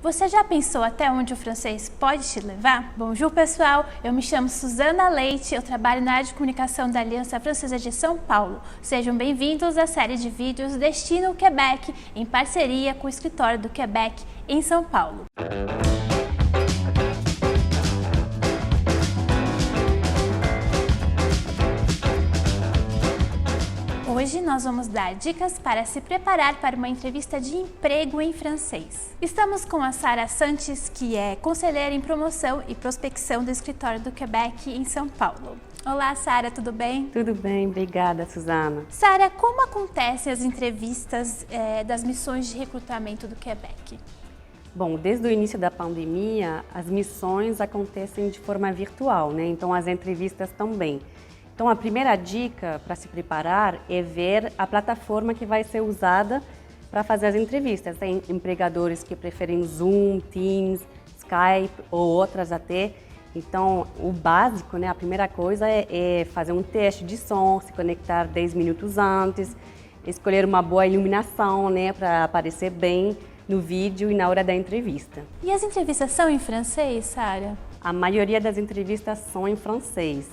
Você já pensou até onde o francês pode te levar? Bonjour pessoal, eu me chamo Suzana Leite, eu trabalho na área de comunicação da Aliança Francesa de São Paulo. Sejam bem-vindos à série de vídeos Destino Quebec, em parceria com o Escritório do Quebec em São Paulo. Hoje nós vamos dar dicas para se preparar para uma entrevista de emprego em francês. Estamos com a Sara Santos, que é conselheira em promoção e prospecção do Escritório do Quebec em São Paulo. Olá, Sara, tudo bem? Tudo bem, obrigada, Suzana. Sara, como acontecem as entrevistas das missões de recrutamento do Quebec? Bom, desde o início da pandemia, as missões acontecem de forma virtual, né? Então as entrevistas também. Então, a primeira dica para se preparar é ver a plataforma que vai ser usada para fazer as entrevistas. Tem empregadores que preferem Zoom, Teams, Skype ou outras até. Então, o básico, né, a primeira coisa é fazer um teste de som, se conectar 10 minutos antes, escolher uma boa iluminação, né, para aparecer bem no vídeo e na hora da entrevista. E as entrevistas são em francês, Sara? A maioria das entrevistas são em francês.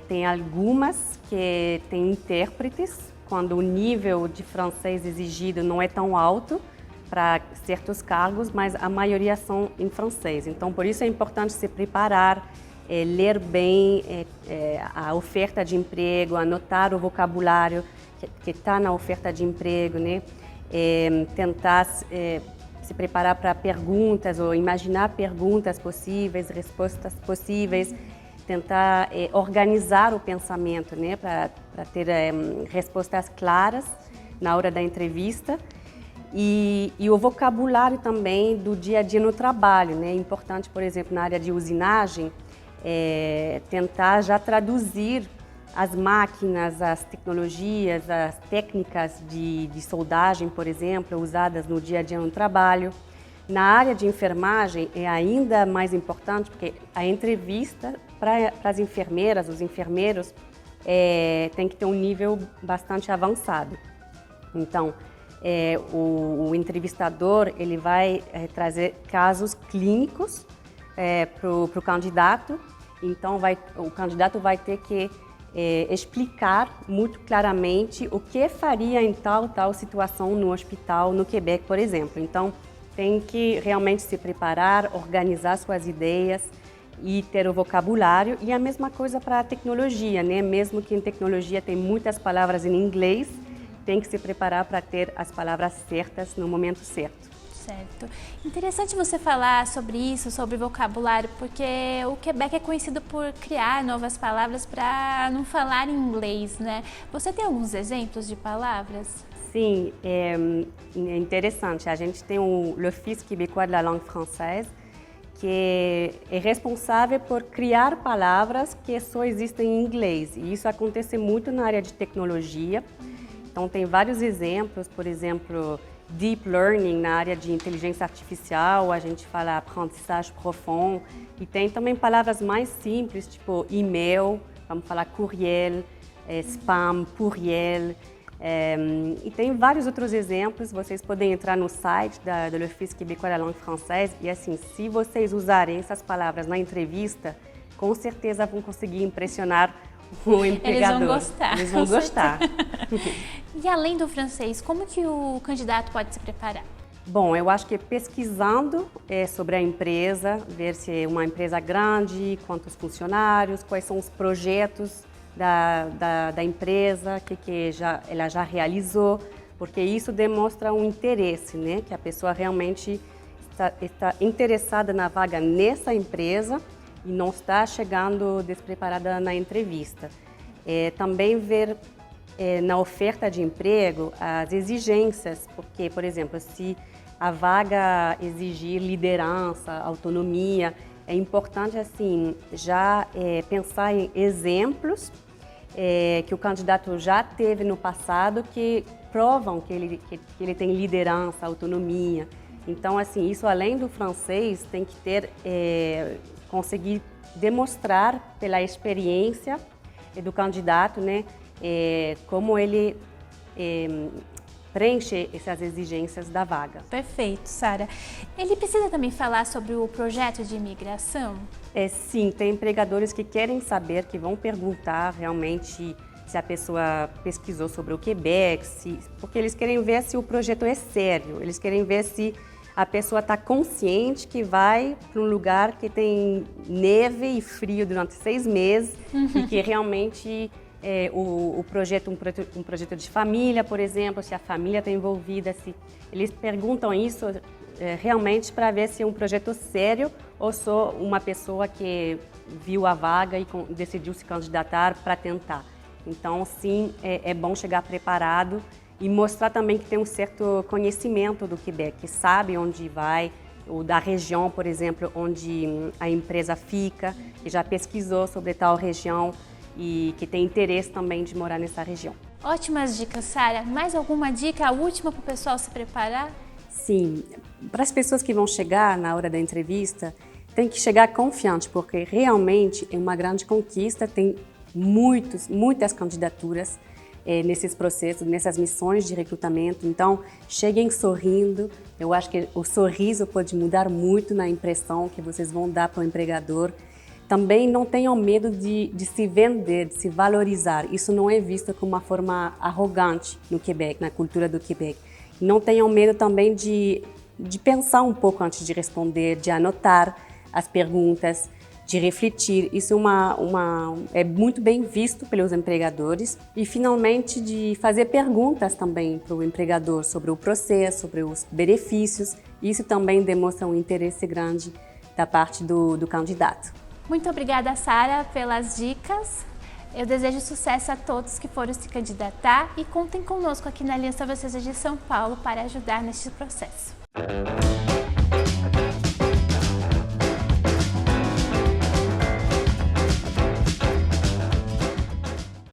Tem algumas que têm intérpretes, quando o nível de francês exigido não é tão alto para certos cargos, mas a maioria são em francês. Então, por isso é importante se preparar, ler bem a oferta de emprego, anotar o vocabulário que está na oferta de emprego, né? Tentar se preparar para perguntas ou imaginar perguntas possíveis, respostas possíveis. Tentar organizar o pensamento, né, para ter respostas claras na hora da entrevista e o vocabulário também do dia a dia no trabalho, né? É importante, por exemplo, na área de usinagem, tentar já traduzir as máquinas, as tecnologias, as técnicas de soldagem, por exemplo, usadas no dia a dia no trabalho. Na área de enfermagem é ainda mais importante, porque a entrevista para as enfermeiras, os enfermeiros, tem que ter um nível bastante avançado. Então, o entrevistador ele vai trazer casos clínicos para o candidato. Então, o candidato vai ter que explicar muito claramente o que faria em tal situação no hospital, no Quebec, por exemplo. Então, tem que realmente se preparar, organizar suas ideias e ter o vocabulário. E a mesma coisa para a tecnologia, né? Mesmo que em tecnologia tem muitas palavras em inglês, tem que se preparar para ter as palavras certas no momento certo. Certo. Interessante você falar sobre isso, sobre vocabulário, porque o Quebec é conhecido por criar novas palavras para não falar inglês, né? Você tem alguns exemplos de palavras? Sim, é interessante. A gente tem o l'Office québécois de la langue française, que é responsável por criar palavras que só existem em inglês. E isso acontece muito na área de tecnologia. Então, tem vários exemplos, por exemplo, Deep Learning na área de inteligência artificial, a gente fala aprendizagem profundo. E tem também palavras mais simples, tipo e-mail, vamos falar courriel, spam, pourriel. E tem vários outros exemplos, vocês podem entrar no site do l'Office québécois de la langue française e assim, se vocês usarem essas palavras na entrevista, com certeza vão conseguir impressionar o empregador. Eles vão gostar. Eles vão gostar. E além do francês, como que o candidato pode se preparar? Bom, eu acho que pesquisando sobre a empresa, ver se é uma empresa grande, quantos funcionários, quais são os projetos da empresa, que ela já realizou, porque isso demonstra um interesse, né? Que a pessoa realmente está interessada na vaga nessa empresa e não está chegando despreparada na entrevista. Também ver na oferta de emprego as exigências, porque, por exemplo, se a vaga exigir liderança, autonomia, é importante assim já pensar em exemplos que o candidato já teve no passado que provam que ele tem liderança, autonomia. Então, assim, isso além do francês tem que ter, conseguir demonstrar pela experiência do candidato, né, como ele preencher essas exigências da vaga. Perfeito, Sara. Ele precisa também falar sobre o projeto de imigração? Sim, tem empregadores que querem saber, que vão perguntar realmente se a pessoa pesquisou sobre o Quebec, porque eles querem ver se o projeto é sério, eles querem ver se a pessoa está consciente que vai para um lugar que tem neve e frio durante 6 meses e que realmente o projeto, um projeto de família, por exemplo, se a família está envolvida, se eles perguntam isso realmente para ver se é um projeto sério ou só uma pessoa que viu a vaga e decidiu se candidatar para tentar. Então, sim, é bom chegar preparado e mostrar também que tem um certo conhecimento do Quebec, que sabe onde vai, ou da região, por exemplo, onde a empresa fica, que já pesquisou sobre tal região e que tem interesse também de morar nessa região. Ótimas dicas, Sara. Mais alguma dica, a última para o pessoal se preparar? Sim, para as pessoas que vão chegar na hora da entrevista, tem que chegar confiante, porque realmente é uma grande conquista, tem muitas candidaturas nesses processos, nessas missões de recrutamento. Então, cheguem sorrindo. Eu acho que o sorriso pode mudar muito na impressão que vocês vão dar para o empregador. Também não tenham medo de se vender, de se valorizar. Isso não é visto como uma forma arrogante no Quebec, na cultura do Quebec. Não tenham medo também de pensar um pouco antes de responder, de anotar as perguntas, de refletir. Isso é muito bem visto pelos empregadores. E, finalmente, de fazer perguntas também para o empregador sobre o processo, sobre os benefícios. Isso também demonstra um interesse grande da parte do candidato. Muito obrigada, Sara, pelas dicas. Eu desejo sucesso a todos que foram se candidatar e contem conosco aqui na Aliança Francesa de São Paulo para ajudar neste processo.